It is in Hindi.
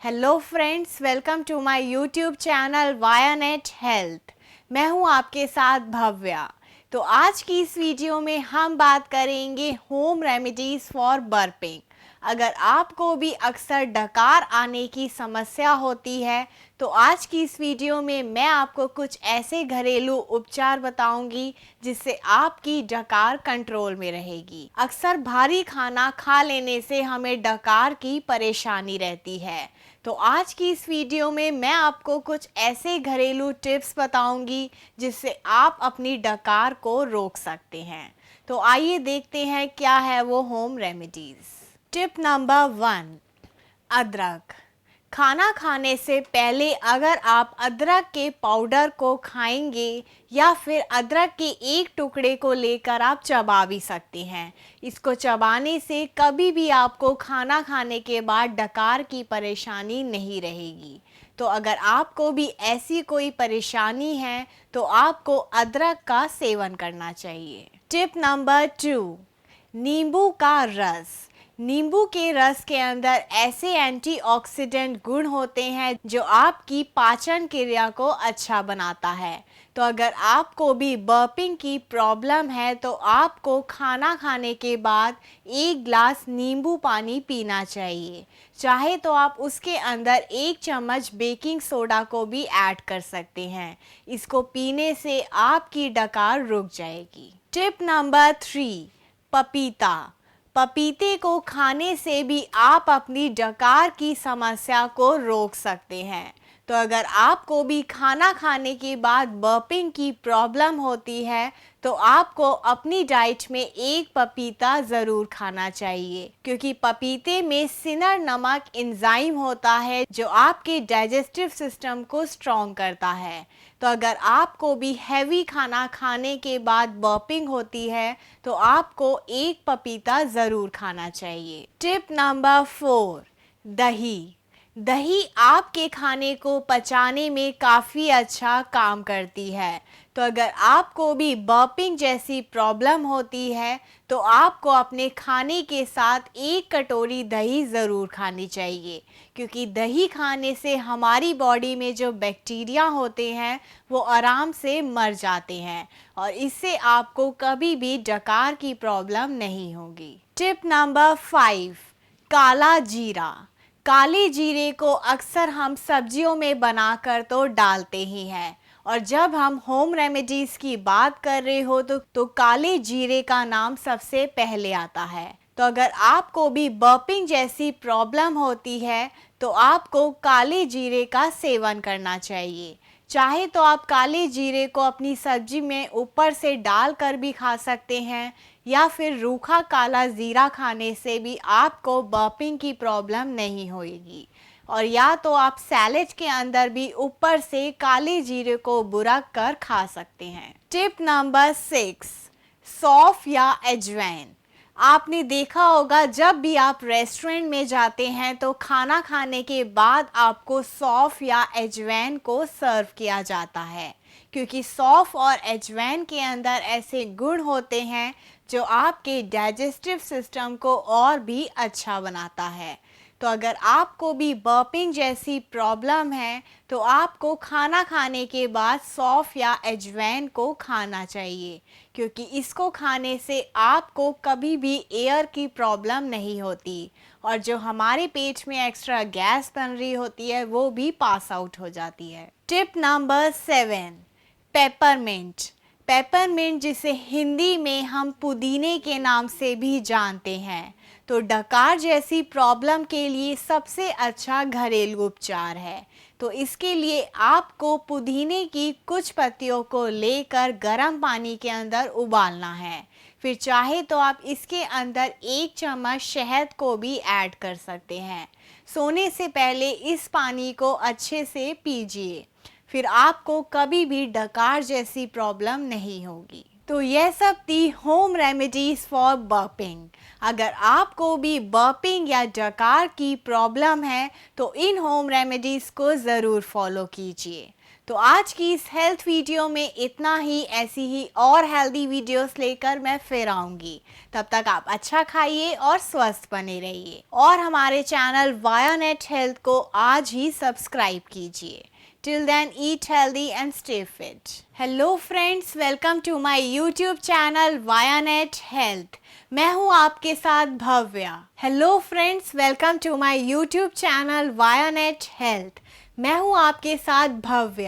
Hello friends, welcome to my YouTube channel वायानेट हेल्थ। मैं हूं आपके साथ भव्या। तो आज की इस वीडियो में हम बात करेंगे होम रेमेडीज़ फॉर बर्पिंग। अगर आपको भी अक्सर डकार आने की समस्या होती है तो आज की इस वीडियो में मैं आपको कुछ ऐसे घरेलू उपचार बताऊंगी जिससे आपकी डकार कंट्रोल में रहेगी। अक्सर भारी खाना खा लेने से हमें डकार की परेशानी रहती है, तो आज की इस वीडियो में मैं आपको कुछ ऐसे घरेलू टिप्स बताऊंगी जिससे आप अपनी डकार को रोक सकते हैं। तो आइए देखते हैं क्या है वो होम रेमेडीज। टिप नंबर 1, अदरक। खाना खाने से पहले अगर आप अदरक के पाउडर को खाएंगे या फिर अदरक के एक टुकड़े को लेकर आप चबा भी सकते हैं। इसको चबाने से कभी भी आपको खाना खाने के बाद डकार की परेशानी नहीं रहेगी। तो अगर आपको भी ऐसी कोई परेशानी है तो आपको अदरक का सेवन करना चाहिए। टिप नंबर 2, नींबू का रस। नींबू के रस के अंदर ऐसे एंटीऑक्सीडेंट गुण होते हैं जो आपकी पाचन क्रिया को अच्छा बनाता है। तो अगर आपको भी बर्पिंग की प्रॉब्लम है तो आपको खाना खाने के बाद 1 ग्लास नींबू पानी पीना चाहिए। चाहे तो आप उसके अंदर 1 चम्मच बेकिंग सोडा को भी ऐड कर सकते हैं। इसको पीने से आपकी डकार रुक जाएगी। टिप नंबर 3, पपीता। पपीते को खाने से भी आप अपनी डकार की समस्या को रोक सकते हैं। तो अगर आपको भी खाना खाने के बाद बर्पिंग की प्रॉब्लम होती है तो आपको अपनी डाइट में 1 पपीता ज़रूर खाना चाहिए, क्योंकि पपीते में सिनर नमक एंजाइम होता है जो आपके डाइजेस्टिव सिस्टम को स्ट्रॉन्ग करता है। तो अगर आपको भी हैवी खाना खाने के बाद बर्पिंग होती है तो आपको 1 पपीता ज़रूर खाना चाहिए। टिप नंबर 4, दही। दही आपके खाने को पचाने में काफ़ी अच्छा काम करती है। तो अगर आपको भी बर्पिंग जैसी प्रॉब्लम होती है तो आपको अपने खाने के साथ 1 कटोरी दही ज़रूर खानी चाहिए, क्योंकि दही खाने से हमारी बॉडी में जो बैक्टीरिया होते हैं वो आराम से मर जाते हैं और इससे आपको कभी भी डकार की प्रॉब्लम नहीं होगी। टिप नंबर 5, काला जीरा। काले जीरे को अक्सर हम सब्जियों में बनाकर तो डालते ही हैं, और जब हम होम रेमेडीज़ की बात कर रहे हो तो काले जीरे का नाम सबसे पहले आता है। तो अगर आपको भी बर्पिंग जैसी प्रॉब्लम होती है तो आपको काले जीरे का सेवन करना चाहिए। चाहे तो आप काले जीरे को अपनी सब्जी में ऊपर से डाल कर भी खा सकते हैं या फिर रूखा काला ज़ीरा खाने से भी आपको बर्पिंग की प्रॉब्लम नहीं होगी, और या तो आप सैलेड के अंदर भी ऊपर से काले जीरे को बुरक कर खा सकते हैं। टिप नंबर 6, सौंफ या अजवाइन। आपने देखा होगा जब भी आप रेस्टोरेंट में जाते हैं तो खाना खाने के बाद आपको सौंफ या अजवाइन को सर्व किया जाता है, क्योंकि सौंफ और अजवाइन के अंदर ऐसे गुण होते हैं जो आपके डाइजेस्टिव सिस्टम को और भी अच्छा बनाता है। तो अगर आपको भी बर्पिंग जैसी प्रॉब्लम है तो आपको खाना खाने के बाद सौंफ या अजवाइन को खाना चाहिए, क्योंकि इसको खाने से आपको कभी भी एयर की प्रॉब्लम नहीं होती और जो हमारे पेट में एक्स्ट्रा गैस बन रही होती है वो भी पास आउट हो जाती है। Tip number 7, peppermint. पेपरमिंट, जिसे हिंदी में हम पुदीने के नाम से भी जानते हैं, तो डकार जैसी प्रॉब्लम के लिए सबसे अच्छा घरेलू उपचार है। तो इसके लिए आपको पुदीने की कुछ पत्तियों को लेकर गर्म पानी के अंदर उबालना है। फिर चाहे तो आप इसके अंदर 1 चम्मच शहद को भी ऐड कर सकते हैं। सोने से पहले इस पानी को अच्छे से पीजिए, फिर आपको कभी भी डकार जैसी प्रॉब्लम नहीं होगी। तो यह सब थी होम रेमेडीज़ फॉर बर्पिंग। अगर आपको भी बर्पिंग या डकार की प्रॉब्लम है तो इन होम रेमेडीज़ को ज़रूर फॉलो कीजिए। तो आज की इस हेल्थ वीडियो में इतना ही। ऐसी ही और हेल्दी वीडियोस लेकर मैं फिर आऊंगी। तब तक आप अच्छा खाइए और स्वस्थ बने रहिए और हमारे चैनल वायानेट हेल्थ को आज ही सब्सक्राइब कीजिए। Till then, eat healthy and stay fit. Hello friends, welcome to my YouTube channel Vayanet Health. मैं हूँ आपके साथ Bhavya. Hello friends, welcome to my YouTube channel Vayanet Health. मैं हूँ आपके साथ भव्या।